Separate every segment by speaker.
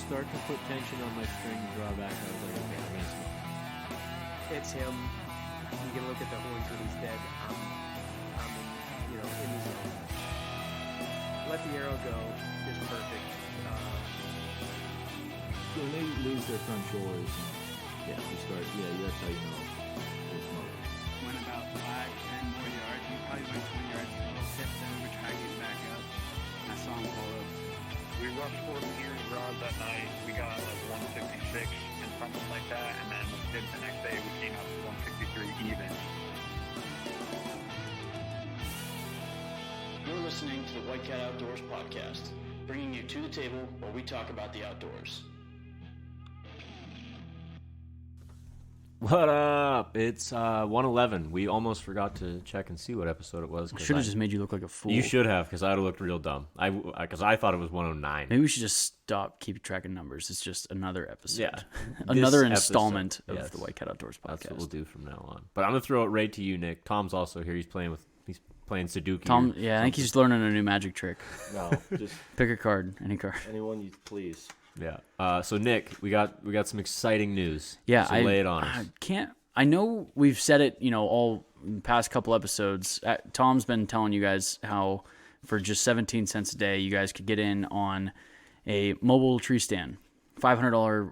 Speaker 1: start to put tension on my string drawback, I was like, okay, I'm gonna smoke.
Speaker 2: It's him. You can look at the horns when he's dead. I'm in the zone. Let the arrow go is perfect.
Speaker 3: When they lose their front shoulders, yeah, that's how you know they're smoking.
Speaker 4: Went about 5, 10 more yards. We probably went 20 yards a little bit, then we tried to get back up. And I saw him pull up.
Speaker 5: We rushed 4 meters rods that night. We got like 156 and something like that, and then the next day we came out to 163 even.
Speaker 6: You're listening to the White Cat Outdoors podcast, bringing you to the table where we talk about the outdoors.
Speaker 1: What up? It's 111. We almost forgot to check and see what episode it was.
Speaker 7: Should have just made you look like a fool.
Speaker 1: You should have, because I'd have looked real dumb. Because I thought it was 109.
Speaker 7: Maybe we should just stop keeping track of numbers. It's just another episode.
Speaker 1: Yeah.
Speaker 7: Another
Speaker 1: This
Speaker 7: installment
Speaker 1: episode,
Speaker 7: of
Speaker 1: yes.
Speaker 7: the White Cat Outdoors podcast.
Speaker 1: That's what we'll do from now on. But I'm gonna throw it right to you, Nick. Tom's also here. He's playing Sudoku.
Speaker 7: Tom, yeah, I think he's learning a new magic trick.
Speaker 3: No, just
Speaker 7: Pick a card, any card.
Speaker 3: anyone you please.
Speaker 1: Yeah. So Nick, we got some exciting news.
Speaker 7: Yeah,
Speaker 1: So lay it on us.
Speaker 7: I know we've said it, all in the past couple episodes. Tom's been telling you guys how for just 17 cents a day, you guys could get in on a mobile tree stand, $500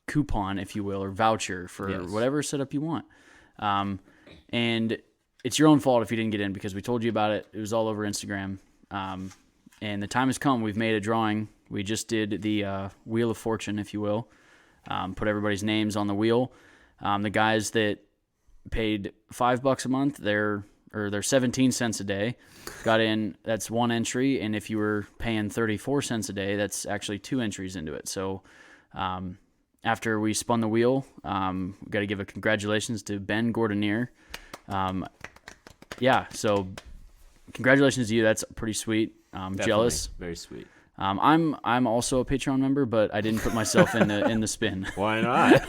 Speaker 7: coupon, if you will, or voucher for whatever setup you want. And it's your own fault if you didn't get in because we told you about it. It was all over Instagram. And the time has come. We've made a drawing. We just did the Wheel of Fortune, if you will. Put everybody's names on the wheel. The guys that paid $5 a month, they're 17 cents a day, got in. That's one entry, and if you were paying 34 cents a day, that's actually 2 entries into it. So, after we spun the wheel, we got to give a congratulations to Ben Gordonier. So congratulations to you. That's pretty sweet. I'm jealous.
Speaker 1: Very sweet.
Speaker 7: I'm also a Patreon member, but I didn't put myself in the spin.
Speaker 1: Why not?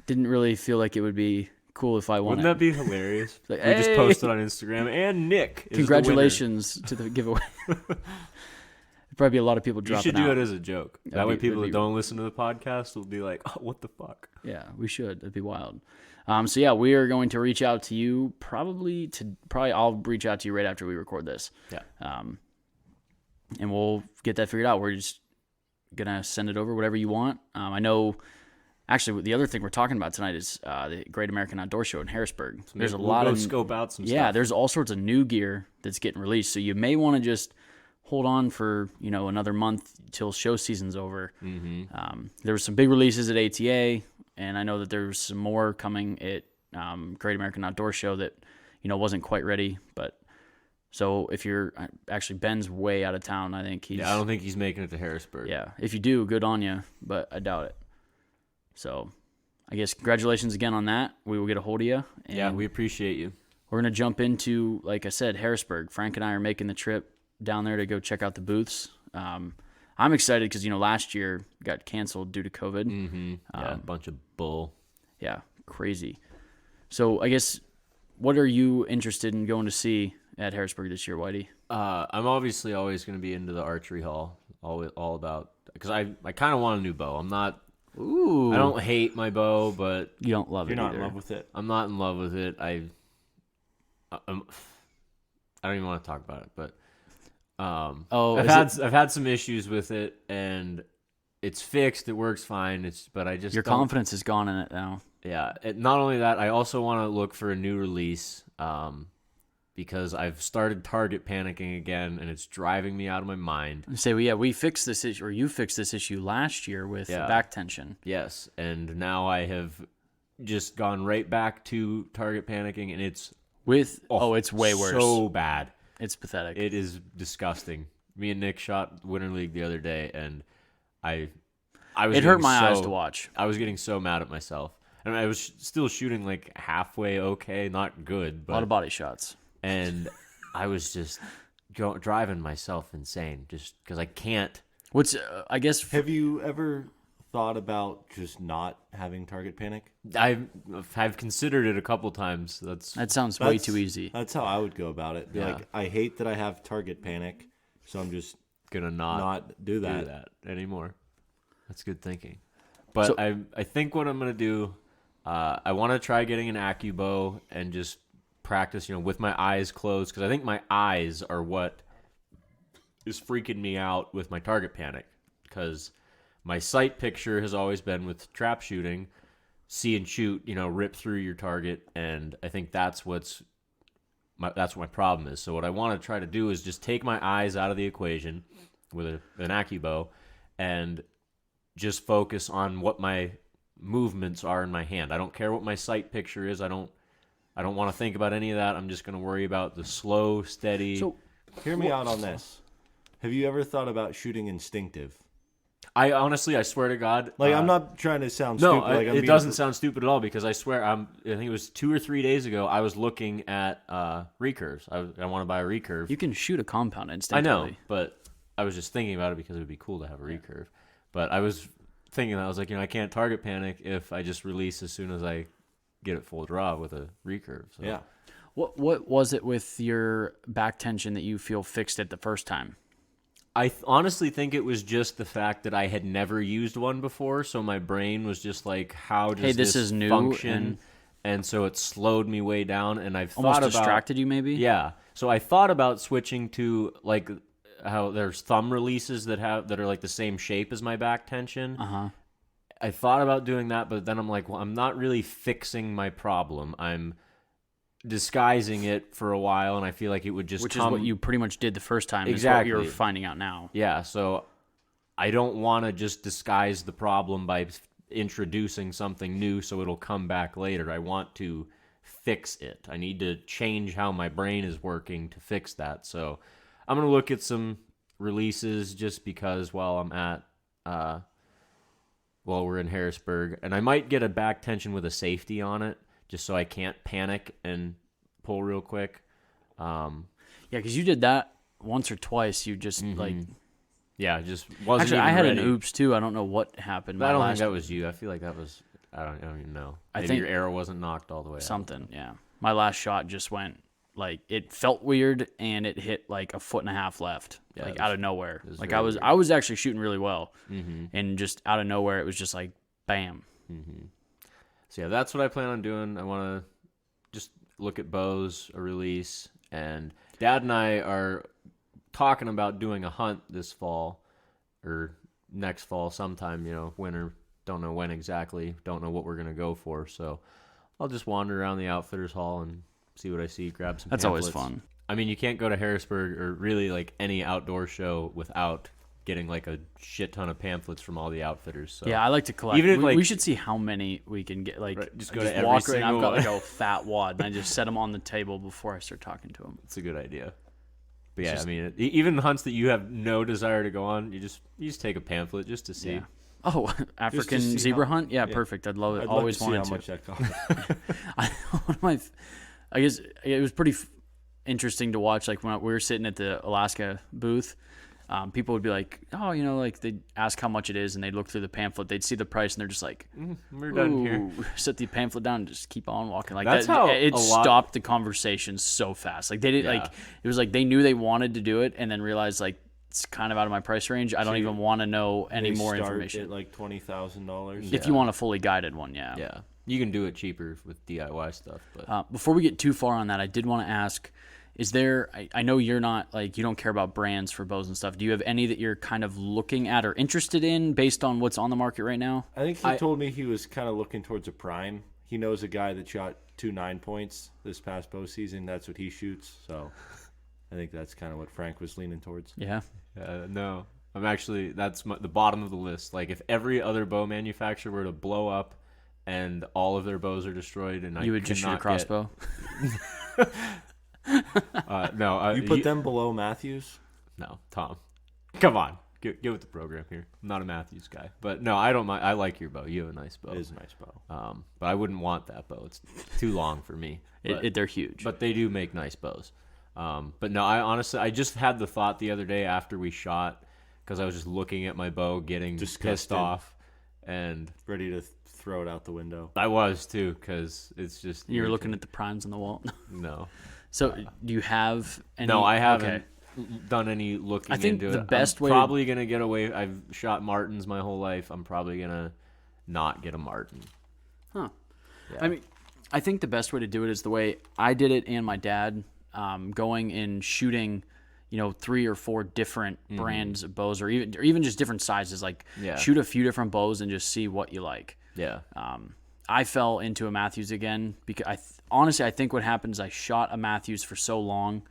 Speaker 7: Didn't really feel like it would be cool if I won.
Speaker 1: Wouldn't that be hilarious?
Speaker 7: Like,
Speaker 1: we just
Speaker 7: hey!
Speaker 1: posted on Instagram, and Nick is
Speaker 7: Congratulations to the giveaway. There'd probably be a lot of people
Speaker 1: the winner. You
Speaker 7: dropping
Speaker 1: should do
Speaker 7: out.
Speaker 1: it as a joke. That
Speaker 7: That'd
Speaker 1: way
Speaker 7: be-
Speaker 1: people
Speaker 7: that'd
Speaker 1: that
Speaker 7: be-
Speaker 1: don't listen to the podcast will be like, oh, what the fuck?
Speaker 7: Yeah, we should. That'd be wild. We are going to reach out to you probably I'll reach out to you right after we record this.
Speaker 1: Yeah.
Speaker 7: And we'll get that figured out. We're just going to send it over, whatever you want. I know, actually, the other thing we're talking about tonight is the Great American Outdoor Show in Harrisburg. There's a lot of
Speaker 1: scope out some
Speaker 7: yeah,
Speaker 1: stuff.
Speaker 7: there's all sorts of new gear that's getting released. So you may want to just hold on for, another month till show season's over. Mm-hmm. There were some big releases at ATA, and I know that there's some more coming at Great American Outdoor Show that, wasn't quite ready, but so if you're actually Ben's way out of town, I think
Speaker 1: I don't think he's making it to Harrisburg.
Speaker 7: Yeah, if you do, good on you, but I doubt it. So, I guess congratulations again on that. We will get a hold of you. And
Speaker 1: Yeah, we appreciate you.
Speaker 7: we're gonna jump into, like I said, Harrisburg. Frank and I are making the trip down there to go check out the booths. I'm excited because last year got canceled due to COVID.
Speaker 1: Mm-hmm. Yeah, a bunch of bull.
Speaker 7: Yeah, crazy. So I guess, what are you interested in going to see at Harrisburg this year, Whitey?
Speaker 1: I'm obviously always going to be into the archery hall. All about, because I kind of want a new bow. I'm not.
Speaker 7: Ooh.
Speaker 1: I don't hate my bow, but
Speaker 7: You don't love
Speaker 3: You're
Speaker 7: it
Speaker 3: not
Speaker 7: either.
Speaker 3: in love with it.
Speaker 1: I'm not in love with it. I don't even want to talk about it, but I've had some issues with it, and it's fixed. It works fine. But I just
Speaker 7: Your
Speaker 1: don't-
Speaker 7: confidence is gone in it now.
Speaker 1: Yeah. Not only that, I also want to look for a new release because I've started target panicking again, and it's driving me out of my mind.
Speaker 7: Say, we fixed this issue, or you fixed this issue last year with
Speaker 1: Yeah.
Speaker 7: back tension.
Speaker 1: Yes, and now I have just gone right back to target panicking, and it's
Speaker 7: It's way worse.
Speaker 1: So bad.
Speaker 7: It's pathetic.
Speaker 1: It is disgusting. Me and Nick shot Winter League the other day, and I was.
Speaker 7: It hurt
Speaker 1: getting
Speaker 7: my eyes
Speaker 1: so-
Speaker 7: to watch.
Speaker 1: I was getting so mad at myself, and I was still shooting like halfway okay, not good,
Speaker 7: A
Speaker 1: but
Speaker 7: lot of body shots.
Speaker 1: and I was just driving myself insane just because I can't.
Speaker 7: What's I guess
Speaker 3: Have you ever thought about just not having target panic?
Speaker 1: I've considered it a couple times.
Speaker 7: that sounds way too easy.
Speaker 3: That's how I would go about it. Be
Speaker 1: Yeah.
Speaker 3: like, I hate that I have target panic, so I'm just
Speaker 1: gonna not
Speaker 3: do that.
Speaker 1: anymore. That's good thinking. But
Speaker 7: So-
Speaker 1: I think what I'm gonna do, I want to try getting an AccuBow and just practice, with my eyes closed, because I think my eyes are what is freaking me out with my target panic. Because my sight picture has always been with trap shooting, see and shoot, rip through your target, and I think that's what my problem is. So what I want to try to do is just take my eyes out of the equation with an AccuBow and just focus on what my movements are in my hand. I don't care what my sight picture is. I don't want to think about any of that. I'm just going to worry about the slow, steady.
Speaker 7: So
Speaker 3: Hear me out on this. Have you ever thought about shooting instinctive?
Speaker 1: I honestly, I swear to God,
Speaker 3: Like, I'm not trying to sound
Speaker 1: no,
Speaker 3: stupid. Like, I'm
Speaker 1: it
Speaker 3: being-
Speaker 1: doesn't sound stupid at all, because I swear I think it was 2 or 3 days ago I was looking at recurves. I want to buy a recurve.
Speaker 7: you can shoot a compound
Speaker 1: I
Speaker 7: instinctively.
Speaker 1: know, but I was just thinking about it because it would be cool to have a recurve. But I was thinking, I was like, I can't target panic if I just release as soon as I get it full draw with a recurve. So.
Speaker 3: Yeah.
Speaker 7: What was it with your back tension that you feel fixed it the first time?
Speaker 1: I honestly think it was just the fact that I had never used one before, so my brain was just like, how does
Speaker 7: Hey, this is new,
Speaker 1: function? And so it slowed me way down, and I've
Speaker 7: Almost
Speaker 1: thought about,
Speaker 7: distracted you, maybe?
Speaker 1: Yeah. So I thought about switching to like how there's thumb releases that are like the same shape as my back tension.
Speaker 7: Uh-huh.
Speaker 1: I thought about doing that, but then I'm like, well, I'm not really fixing my problem. I'm disguising it for a while, and I feel like it would just
Speaker 7: Which
Speaker 1: come...
Speaker 7: is what you pretty much did the first time.
Speaker 1: Exactly.
Speaker 7: Is what you're finding out now.
Speaker 1: Yeah, so I don't want to just disguise the problem by introducing something new so it'll come back later. I want to fix it. I need to change how my brain is working to fix that. So I'm going to look at some releases just because while I'm at... while we're in Harrisburg, and I might get a back tension with a safety on it, just so I can't panic and pull real quick.
Speaker 7: Yeah, because you did that once or twice. You just like...
Speaker 1: Yeah, just wasn't
Speaker 7: Actually,
Speaker 1: even
Speaker 7: I had
Speaker 1: ready.
Speaker 7: an oops too. I don't know what happened.
Speaker 1: But I don't
Speaker 7: My
Speaker 1: think
Speaker 7: last
Speaker 1: that was you. I feel like that was... I don't even know.
Speaker 7: I
Speaker 1: Maybe
Speaker 7: think-
Speaker 1: your arrow wasn't knocked all the way out.
Speaker 7: something. Yeah, my last shot just went like it felt weird, and it hit like 1.5 feet left,
Speaker 1: Yeah,
Speaker 7: like
Speaker 1: it
Speaker 7: out
Speaker 1: was-
Speaker 7: of nowhere.
Speaker 1: was
Speaker 7: Like
Speaker 1: very
Speaker 7: I was actually shooting really well,
Speaker 1: Mm-hmm.
Speaker 7: and just out of nowhere, it was just like bam.
Speaker 1: So yeah, that's what I plan on doing. I want to just look at bows, a release, and Dad and I are talking about doing a hunt this fall or next fall sometime, winter. Don't know when exactly. Don't know what we're going to go for. So I'll just wander around the outfitters hall and see what I see, grab some
Speaker 7: That's always
Speaker 1: pamphlets.
Speaker 7: fun.
Speaker 1: I mean, you can't go to Harrisburg or really like any outdoor show without getting like a shit ton of pamphlets from all the outfitters. So
Speaker 7: Yeah, I like to collect.
Speaker 1: Even if,
Speaker 7: we
Speaker 1: like-
Speaker 7: should see how many we can get. Like,
Speaker 1: Right, just
Speaker 7: I
Speaker 1: go to every
Speaker 7: walk and I've
Speaker 1: single
Speaker 7: got like
Speaker 1: one.
Speaker 7: a fat wad, and I just set them on the table before I start talking to them.
Speaker 1: it's a good idea. But yeah,
Speaker 7: just-
Speaker 1: I mean, even hunts that you have no desire to go on, you just take a pamphlet just to see.
Speaker 7: Yeah. Oh, African
Speaker 3: see
Speaker 7: zebra
Speaker 3: how-
Speaker 7: hunt? Yeah,
Speaker 3: yeah.
Speaker 7: perfect. I'd love it.
Speaker 3: I'd
Speaker 7: Always
Speaker 3: love to see
Speaker 7: wanted
Speaker 3: how
Speaker 7: to.
Speaker 3: much that costs.
Speaker 7: One of my, I guess it was pretty interesting to watch. Like when we were sitting at the Alaska booth, people would be like, "Oh, like they'd ask how much it is, and they'd look through the pamphlet. They'd see the price, and they're just like,
Speaker 1: We're done here.
Speaker 7: "Ooh," set the pamphlet down and just keep on walking. Like
Speaker 1: That's
Speaker 7: that,
Speaker 1: how
Speaker 7: it
Speaker 1: a lot-
Speaker 7: stopped the conversation so fast. Like they did, like
Speaker 1: Yeah.
Speaker 7: it was like they knew they wanted to do it, and then realized like it's kind of out of my price range. I don't even want to know any
Speaker 3: They
Speaker 7: more
Speaker 3: start
Speaker 7: information.
Speaker 3: at like $20,000.
Speaker 7: If you want a fully guided one, yeah.
Speaker 1: Yeah, you can do it cheaper with DIY stuff, but
Speaker 7: Before we get too far on that, I did want to ask, is there, I know you're not, like, you don't care about brands for bows and stuff. Do you have any that you're kind of looking at or interested in based on what's on the market right now?
Speaker 3: I think he told me he was kind of looking towards a prime. He knows a guy that shot 2 9-points this past bow season. That's what he shoots. So I think that's kind of what Frank was leaning towards.
Speaker 7: Yeah.
Speaker 1: no. I'm actually, that's the bottom of the list. Like, if every other bow manufacturer were to blow up and all of their bows are destroyed, and
Speaker 7: You would just shoot a crossbow?
Speaker 1: No,
Speaker 3: You put them below Matthews?
Speaker 1: No, Tom. Come on, get with the program here. I'm not a Matthews guy, but no, I don't mind. I like your bow. You have a nice bow.
Speaker 3: It is a nice bow.
Speaker 1: But I wouldn't want that bow. It's too long for me. But,
Speaker 7: They're huge.
Speaker 1: but they do make nice bows. But no, I just had the thought the other day after we shot, because I was just looking at my bow, getting pissed
Speaker 3: Disgusted.
Speaker 1: off, and
Speaker 3: Ready to throw it out the window.
Speaker 1: I was too, because it's just
Speaker 7: You're looking at the primes on the wall.
Speaker 1: no.
Speaker 7: So do you have any?
Speaker 1: No, I haven't.
Speaker 7: Okay.
Speaker 1: done any looking
Speaker 7: I think
Speaker 1: into
Speaker 7: the
Speaker 1: it.
Speaker 7: best
Speaker 1: I'm
Speaker 7: way to-
Speaker 1: probably gonna get away. I've shot Martins my whole life. I'm probably gonna not get a Martin.
Speaker 7: Huh.
Speaker 1: Yeah.
Speaker 7: I mean, I think the best way to do it is the way I did it and my dad, going and shooting, 3 or 4 different brands of bows, or even just different sizes. Like,
Speaker 1: Yeah.
Speaker 7: shoot a few different bows and just see what you like.
Speaker 1: Yeah.
Speaker 7: I fell into a Matthews again because honestly, I think what happened is I shot a Matthews for so long,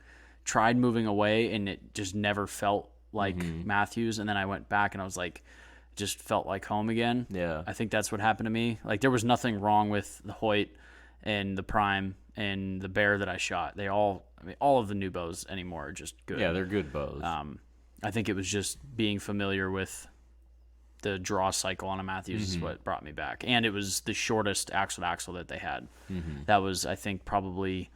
Speaker 7: tried moving away, and it just never felt like Matthews. And then I went back and I was like, just felt like home again.
Speaker 1: Yeah.
Speaker 7: I think that's what happened to me. Like, there was nothing wrong with the Hoyt and the Prime and the Bear that I shot. All of the new bows anymore are just good.
Speaker 1: Yeah, they're good bows.
Speaker 7: I think it was just being familiar with the draw cycle on a Matthews is what brought me back. And it was the shortest axle-to-axle that they had. That was, I think, probably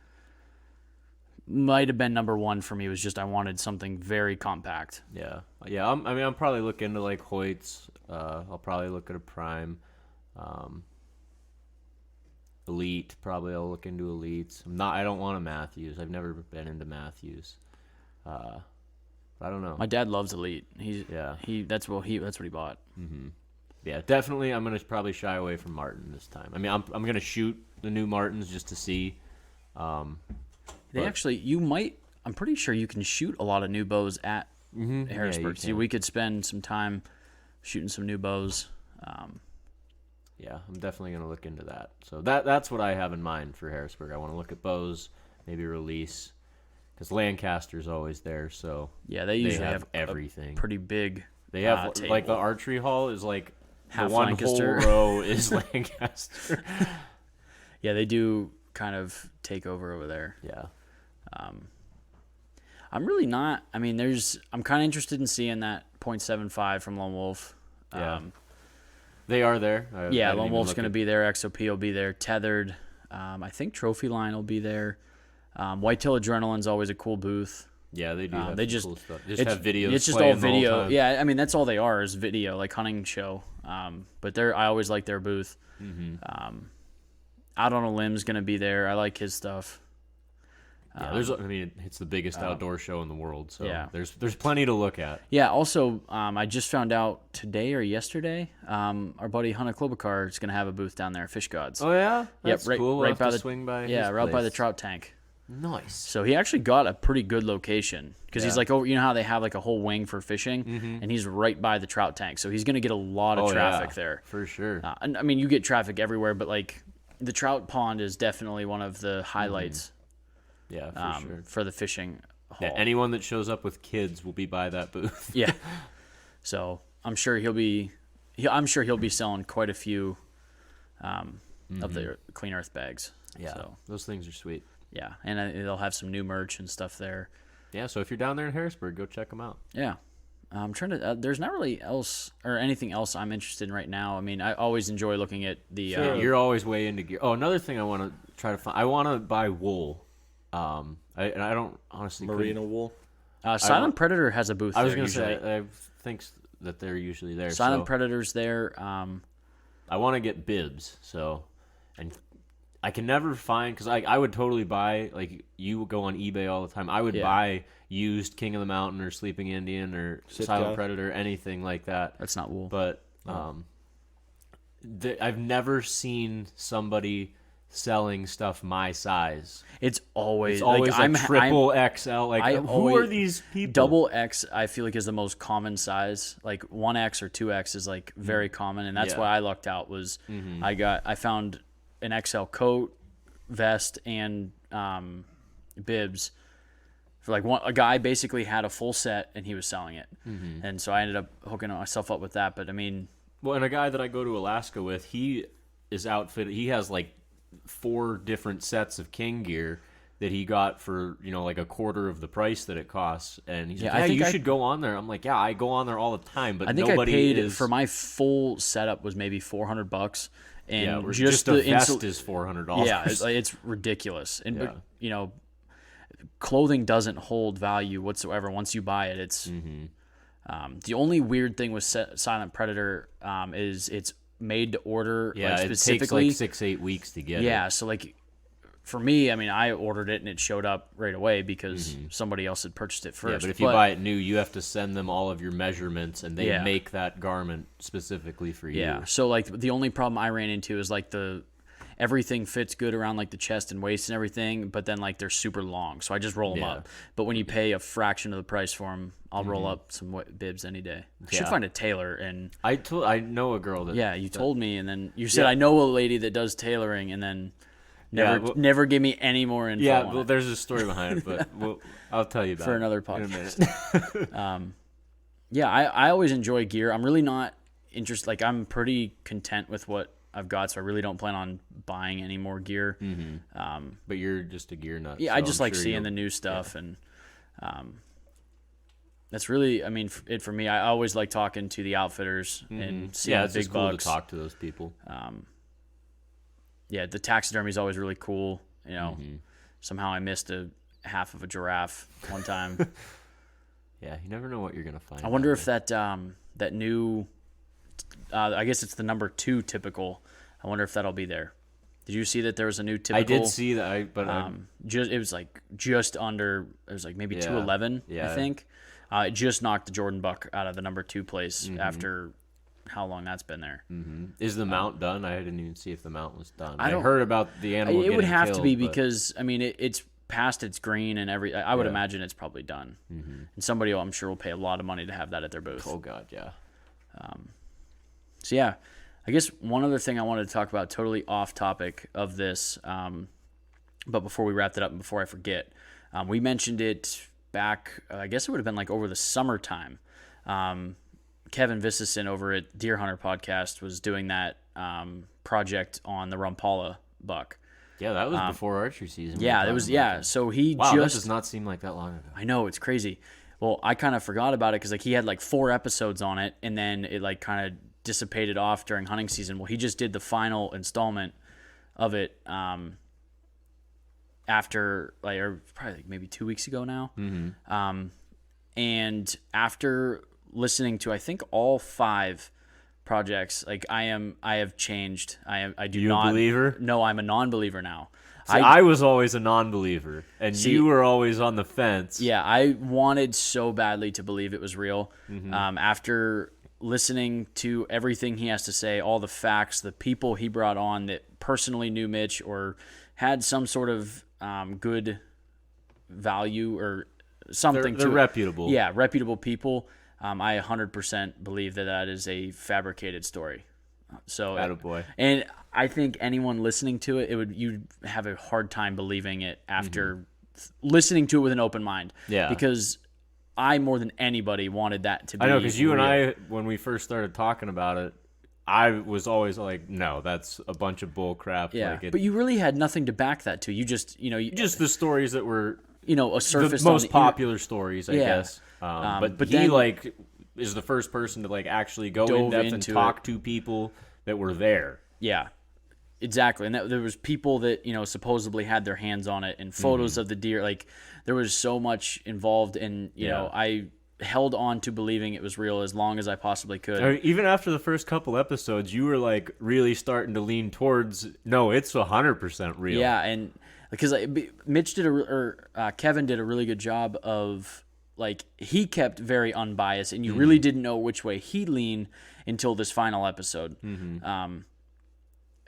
Speaker 7: might have been number one for me, was just I wanted something very compact.
Speaker 1: Yeah. Yeah. I'm probably looking into like Hoyts. I'll probably look at a Prime. Elite. Probably I'll look into Elites. I don't want a Matthews. I've never been into Matthews. I don't know.
Speaker 7: My dad loves Elite.
Speaker 1: Yeah.
Speaker 7: That's what he bought.
Speaker 1: Yeah, definitely. I'm gonna probably shy away from Martin this time. I mean, I'm gonna shoot the new Martins just to see.
Speaker 7: They actually, I'm pretty sure you can shoot a lot of new bows at Harrisburg.
Speaker 1: you
Speaker 7: So
Speaker 1: can.
Speaker 7: we could spend some time shooting some new bows.
Speaker 1: Yeah, I'm definitely gonna look into that. So that's what I have in mind for Harrisburg. I want to look at bows, maybe release, because Lancaster's always there. So
Speaker 7: Yeah, they usually
Speaker 1: have
Speaker 7: have
Speaker 1: everything.
Speaker 7: pretty big.
Speaker 1: They have
Speaker 7: table.
Speaker 1: like the archery hall is like
Speaker 7: Half
Speaker 1: the one
Speaker 7: Lancaster.
Speaker 1: whole row is Lancaster.
Speaker 7: Yeah, they do kind of take over there.
Speaker 1: Yeah.
Speaker 7: I'm really not. I mean, I'm kind of interested in seeing that .75 from Lone Wolf.
Speaker 1: Yeah. They are there. I
Speaker 7: Yeah,
Speaker 1: didn't
Speaker 7: Lone
Speaker 1: even
Speaker 7: Wolf's
Speaker 1: look
Speaker 7: going to
Speaker 1: at-
Speaker 7: be there. XOP will be there. Tethered. I think Trophy Line will be there. Whitetail Adrenaline's always a cool booth.
Speaker 1: Yeah, they do. Have
Speaker 7: They
Speaker 1: some
Speaker 7: just
Speaker 1: cool stuff. Just have videos.
Speaker 7: It's just
Speaker 1: playing
Speaker 7: all
Speaker 1: the whole
Speaker 7: video.
Speaker 1: time.
Speaker 7: Yeah, I mean that's all they are is video, like hunting show. But I always like their booth. Out on a Limb's going to be there. I like his stuff.
Speaker 1: Yeah, it's the biggest outdoor show in the world, so
Speaker 7: yeah.
Speaker 1: there's plenty to look at.
Speaker 7: Yeah. Also, I just found out today or yesterday, our buddy Hunter Klobuchar is going to have a booth down there at Fish Gods.
Speaker 1: Oh yeah,
Speaker 7: Yep,
Speaker 1: that's
Speaker 7: right,
Speaker 1: cool. We'll
Speaker 7: right
Speaker 1: have
Speaker 7: by
Speaker 1: to
Speaker 7: the
Speaker 1: swing by.
Speaker 7: Yeah,
Speaker 1: his
Speaker 7: right by the
Speaker 1: place.
Speaker 7: trout tank.
Speaker 1: Nice.
Speaker 7: So he actually got a pretty good location because he's
Speaker 1: Yeah.
Speaker 7: like, you know how they have like a whole wing for fishing, and he's right by the trout tank, so he's going to get a lot of
Speaker 1: Oh,
Speaker 7: traffic
Speaker 1: yeah,
Speaker 7: there.
Speaker 1: for sure.
Speaker 7: And I mean, you get traffic everywhere, but like the trout pond is definitely one of the highlights
Speaker 1: Yeah, for sure.
Speaker 7: for the fishing hall.
Speaker 1: Yeah, anyone that shows up with kids will be by that booth.
Speaker 7: Yeah. So I'm sure he'll be selling quite a few of the Clean Earth bags.
Speaker 1: Yeah,
Speaker 7: So
Speaker 1: those things are sweet.
Speaker 7: yeah, and they'll have some new merch and stuff there.
Speaker 1: Yeah, so if you're down there in Harrisburg, go check them out.
Speaker 7: Yeah. I'm trying to. There's not really anything else I'm interested in right now. I mean, I always enjoy looking at the.
Speaker 1: You're always way into gear. Oh, another thing I want to try to find. I want to buy wool. I don't honestly.
Speaker 3: Merino wool.
Speaker 7: Silent Predator has a booth.
Speaker 1: I was
Speaker 7: there
Speaker 1: gonna
Speaker 7: usually.
Speaker 1: say I think that they're usually there.
Speaker 7: Silent
Speaker 1: so
Speaker 7: Predator's there.
Speaker 1: I want to get bibs. So, and I can never find because I would totally buy like you go on eBay all the time. I would
Speaker 7: Yeah.
Speaker 1: buy used King of the Mountain or Sleeping Indian or Silent
Speaker 3: Sitka.
Speaker 1: Predator, anything like that.
Speaker 7: That's not wool.
Speaker 1: But I've never seen somebody selling stuff my size.
Speaker 7: It's always
Speaker 1: It's always
Speaker 7: like,
Speaker 1: like
Speaker 7: I'm
Speaker 1: triple XL. Like
Speaker 7: I
Speaker 1: who
Speaker 7: always-
Speaker 1: are these people?
Speaker 7: Double X, I feel like is the most common size. Like 1X or 2X is like very common, and that's
Speaker 1: Yeah.
Speaker 7: why I lucked out. Was I found an XL coat, vest, and bibs for like a guy basically had a full set and he was selling it, and so I ended up hooking myself up with that. But I mean,
Speaker 1: Well, and a guy that I go to Alaska with, he is outfitted. He has like 4 different sets of King gear that he got for like a quarter of the price that it costs. And he's
Speaker 7: Yeah,
Speaker 1: like,
Speaker 7: I
Speaker 1: "Yeah,
Speaker 7: think
Speaker 1: you
Speaker 7: I-
Speaker 1: should go on there." I'm like, "Yeah, I go on there all the time." But
Speaker 7: I think
Speaker 1: nobody
Speaker 7: I paid
Speaker 1: is
Speaker 7: for my full setup was maybe $400, and
Speaker 1: yeah, or
Speaker 7: just
Speaker 1: a
Speaker 7: the
Speaker 1: vest is $400.
Speaker 7: Yeah, it's ridiculous. And
Speaker 1: Yeah.
Speaker 7: but, clothing doesn't hold value whatsoever once you buy it. It's the only weird thing with Silent Predator is it's made to order.
Speaker 1: yeah,
Speaker 7: like,
Speaker 1: it takes
Speaker 7: specifically.
Speaker 1: like 6-8 weeks to get.
Speaker 7: Yeah,
Speaker 1: it.
Speaker 7: so like for me, I mean, I ordered it and it showed up right away because somebody else had purchased it first.
Speaker 1: Yeah, but if you buy it new, you have to send them all of your measurements, and they
Speaker 7: Yeah.
Speaker 1: make that garment specifically for you.
Speaker 7: Yeah. So like the only problem I ran into is like everything fits good around like the chest and waist and everything, but then like they're super long, so I just roll them
Speaker 1: Yeah.
Speaker 7: up. But when you pay a fraction of the price for them, I'll roll up some bibs any day. I should
Speaker 1: Yeah.
Speaker 7: find a tailor and
Speaker 1: I know a girl that.
Speaker 7: yeah, you told me, and then you said
Speaker 1: Yeah.
Speaker 7: I know a lady that does tailoring, and then
Speaker 1: Yeah,
Speaker 7: never
Speaker 1: well-
Speaker 7: never give me any more info.
Speaker 1: Yeah,
Speaker 7: on
Speaker 1: well,
Speaker 7: it.
Speaker 1: there's a story behind it, but I'll tell you about
Speaker 7: For
Speaker 1: it
Speaker 7: another
Speaker 1: in a minute.
Speaker 7: podcast. Yeah, I always enjoy gear. I'm really not interested. Like, I'm pretty content with what I've got, so I really don't plan on buying any more gear.
Speaker 1: But you're just a gear nut.
Speaker 7: Yeah,
Speaker 1: so
Speaker 7: I just
Speaker 1: I'm
Speaker 7: like
Speaker 1: sure
Speaker 7: seeing
Speaker 1: you'll-
Speaker 7: the new stuff, and that's really, I mean, it for me. I always like talking to the outfitters and seeing
Speaker 1: Yeah,
Speaker 7: the
Speaker 1: it's
Speaker 7: big
Speaker 1: just cool
Speaker 7: bucks.
Speaker 1: to talk to those people.
Speaker 7: Yeah, the taxidermy is always really cool. You know,
Speaker 1: Mm-hmm.
Speaker 7: somehow I missed a half of a giraffe one time.
Speaker 1: Yeah, you never know what you're gonna find.
Speaker 7: I wonder
Speaker 1: out
Speaker 7: if that new, I guess it's the number 2 typical. I wonder if that'll be there. Did you see that there was a new typical?
Speaker 1: I did see that, but
Speaker 7: It was like just under. It was like maybe
Speaker 1: Yeah.
Speaker 7: 211. I
Speaker 1: Yeah.
Speaker 7: think. It just knocked the Jordan Buck out of the number 2 place
Speaker 1: Mm-hmm.
Speaker 7: after how long that's been there.
Speaker 1: is the mount done? I didn't even see if the mount was done.
Speaker 7: I
Speaker 1: I
Speaker 7: don't-
Speaker 1: heard about the animal.
Speaker 7: It would
Speaker 1: getting
Speaker 7: have to be
Speaker 1: killed, but-
Speaker 7: because I mean it's past its green and I would
Speaker 1: Yeah.
Speaker 7: imagine it's probably done. And somebody I'm sure will pay a lot of money to have that at their booth.
Speaker 1: Oh god, yeah.
Speaker 7: So yeah, I guess one other thing I wanted to talk about, totally off topic of this, but before we wrap that up and before I forget, we mentioned it back. I guess it would have been like over the summertime. Kevin Vistison over at Deer Hunter Podcast was doing that project on the Rumpala buck.
Speaker 1: Yeah, that was before archery season. we
Speaker 7: Yeah,
Speaker 1: were
Speaker 7: it was.
Speaker 1: talking about
Speaker 7: Yeah,
Speaker 1: that.
Speaker 7: so he
Speaker 1: Wow, that
Speaker 7: just.
Speaker 1: does not seem like that long ago.
Speaker 7: I know, it's crazy. Well, I kind of forgot about it because like he had like 4 episodes on it, and then it like kind of dissipated off during hunting season. Well, he just did the final installment of it after like, or probably like maybe 2 weeks ago now. And after listening to I think all 5 projects, like I have changed. I do
Speaker 1: You a
Speaker 7: not
Speaker 1: believer?
Speaker 7: No, I'm a non-believer now.
Speaker 1: See, I was always a non-believer, and
Speaker 7: See-
Speaker 1: you were always on the fence.
Speaker 7: Yeah, I wanted so badly to believe it was real.
Speaker 1: Mm-hmm.
Speaker 7: After listening to everything he has to say, all the facts, the people he brought on that personally knew Mitch or had some sort of good value or something
Speaker 1: They're
Speaker 7: to
Speaker 1: reputable.
Speaker 7: Yeah, reputable people. I 100% believe that is a fabricated story. So,
Speaker 1: Attaboy.
Speaker 7: and I think anyone listening to it, you'd have a hard time believing it after listening to it with an open mind.
Speaker 1: Yeah.
Speaker 7: Because I more than anybody wanted that to be.
Speaker 1: I know, because you and
Speaker 7: real.
Speaker 1: I, when we first started talking about it, I was always like, no, that's a bunch of bull crap.
Speaker 7: Yeah,
Speaker 1: Like
Speaker 7: but you really had nothing to back that to. You just,
Speaker 1: just the stories that were
Speaker 7: a surface
Speaker 1: the most
Speaker 7: on the
Speaker 1: popular stories, I
Speaker 7: Yeah.
Speaker 1: guess. But
Speaker 7: but
Speaker 1: he
Speaker 7: then-
Speaker 1: like is the first person to like actually go in
Speaker 7: Dove
Speaker 1: depth and
Speaker 7: into
Speaker 1: talk
Speaker 7: it.
Speaker 1: to people that were there.
Speaker 7: Yeah, exactly. And there was people that supposedly had their hands on it and photos of the deer. Like there was so much involved, and you know I held on to believing it was real as long as I possibly could.
Speaker 1: I mean, even after the first couple episodes, you were like really starting to lean towards no, it's 100% real.
Speaker 7: Yeah, and because Mitch Kevin did a really good job of like he kept very unbiased, and you really didn't know which way he'd lean until this final episode.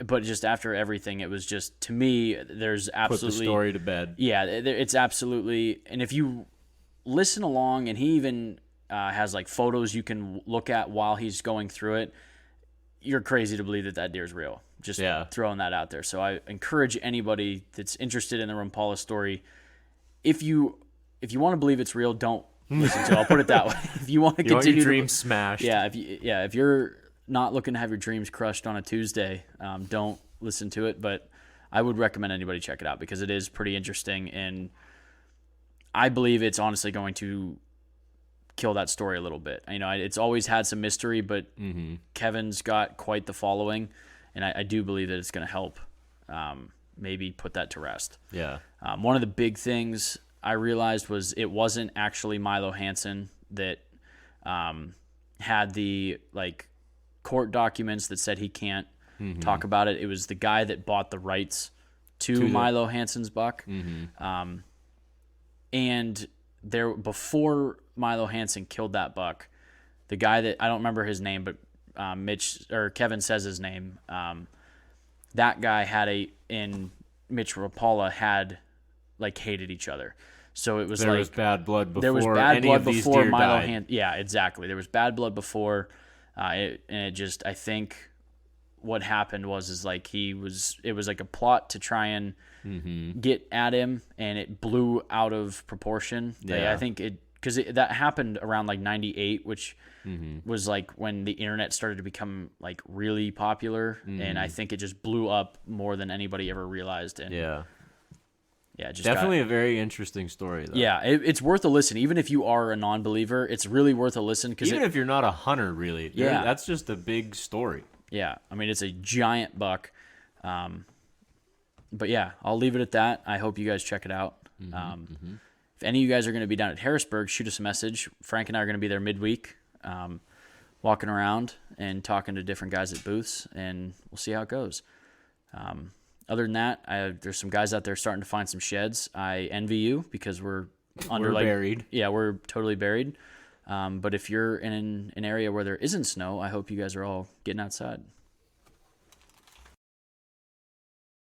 Speaker 7: But just after everything, it was just to me, there's
Speaker 1: Put
Speaker 7: absolutely
Speaker 1: the story to bed.
Speaker 7: yeah, it's absolutely. And if you listen along, and he even has like photos you can look at while he's going through it, you're crazy to believe that deer's real. Just throwing that out there. So I encourage anybody that's interested in the Rumpala story, if you want to believe it's real, don't listen to it. I'll put it that way. If you want to
Speaker 1: You want
Speaker 7: continue
Speaker 1: your
Speaker 7: to
Speaker 1: dreams smashed.
Speaker 7: if you're not looking to have your dreams crushed on a Tuesday, don't listen to it. But I would recommend anybody check it out because it is pretty interesting, and I believe it's honestly going to kill that story a little bit. It's always had some mystery, but Kevin's got quite the following, and I do believe that it's going to help maybe put that to rest.
Speaker 1: Yeah.
Speaker 7: One of the big things I realized was it wasn't actually Milo Hansen that had the like court documents that said he can't talk about it. It was the guy that bought the rights to
Speaker 1: the-
Speaker 7: Milo Hansen's buck.
Speaker 1: Mm-hmm.
Speaker 7: And there, before Milo Hansen killed that buck, the guy that I don't remember his name, but Mitch or Kevin says his name. That guy and Mitch Rapala had like hated each other. So it was
Speaker 1: There
Speaker 7: like
Speaker 1: was bad blood before
Speaker 7: there was bad
Speaker 1: any
Speaker 7: blood
Speaker 1: of these
Speaker 7: before
Speaker 1: deer
Speaker 7: Milo
Speaker 1: died.
Speaker 7: Yeah, exactly. There was bad blood before, and it just I think what happened was like it was like a plot to try and get at him, and it blew out of proportion.
Speaker 1: Yeah.
Speaker 7: I think because that happened around like 98, which was like when the internet started to become like really popular, and I think it just blew up more than anybody ever realized. And
Speaker 1: Yeah.
Speaker 7: yeah, just
Speaker 1: Definitely a very interesting story, though.
Speaker 7: yeah, it's worth a listen. Even if you are a non-believer, it's really worth a listen because
Speaker 1: Even if you're not a hunter, really.
Speaker 7: Yeah.
Speaker 1: That's just a big story.
Speaker 7: yeah, I mean it's a giant buck. But yeah, I'll leave it at that. I hope you guys check it out. If any of you guys are going to be down at Harrisburg, shoot us a message. Frank and I are going to be there midweek, walking around and talking to different guys at booths, and we'll see how it goes. Other than that, there's some guys out there starting to find some sheds. I envy you because we're under
Speaker 1: We're buried.
Speaker 7: Yeah, we're totally buried. But if you're in an area where there isn't snow, I hope you guys are all getting outside.